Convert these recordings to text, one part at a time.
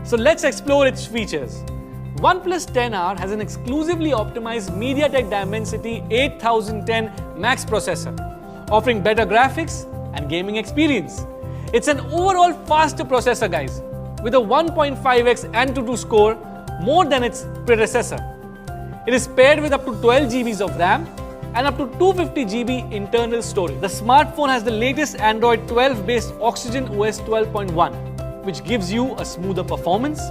So let's explore its features. OnePlus 10R has an exclusively optimized MediaTek Dimensity 8010 Max processor, offering better graphics and gaming experience. It's an overall faster processor, guys, with a 1.5x Antutu score more than its predecessor. It is paired with up to 12 GB of RAM and up to 250 GB internal storage. The smartphone has the latest Android 12 based Oxygen OS 12.1, which gives you a smoother performance,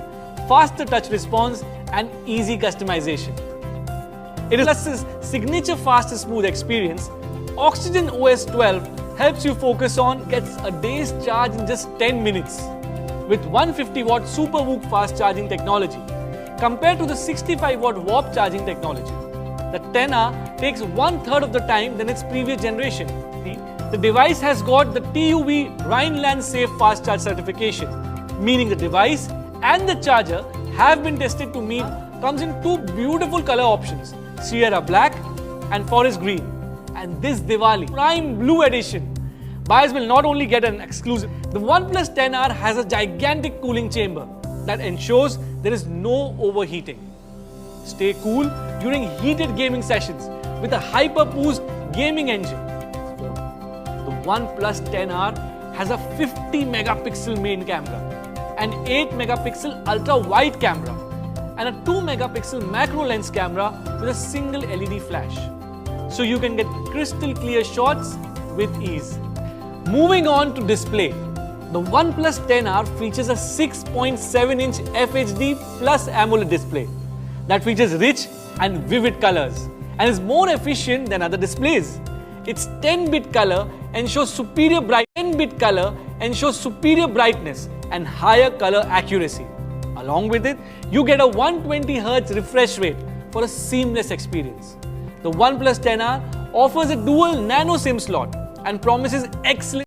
faster touch response and easy customization. It is Plus's signature fast and smooth experience. Oxygen OS 12 helps you focus on gets a day's charge in just 10 minutes with 150-watt Super VOOC fast charging technology compared to the 65-watt warp charging technology. The 10R takes 1/3 of the time than its previous generation. The device has got the TUV Rhineland Safe Fast Charge certification, meaning the device and the charger have been tested to meet. Comes in two beautiful color options, Sierra Black and Forest Green. And this Diwali, Prime Blue Edition, buyers will not only get an exclusive. The OnePlus 10R has a gigantic cooling chamber that ensures there is no overheating. Stay cool during heated gaming sessions with a hyper-boost gaming engine. The OnePlus 10R has a 50 megapixel main camera, an 8 megapixel ultra-wide camera, and a 2 megapixel macro lens camera with a single LED flash. So you can get crystal clear shots with ease. Moving on to display. The OnePlus 10R features a 6.7-inch FHD plus AMOLED display that features rich and vivid colors and is more efficient than other displays. Its 10-bit color ensures superior brightness and higher color accuracy. Along with it, you get a 120Hz refresh rate for a seamless experience. The OnePlus 10R offers a dual nano SIM slot and promises excellent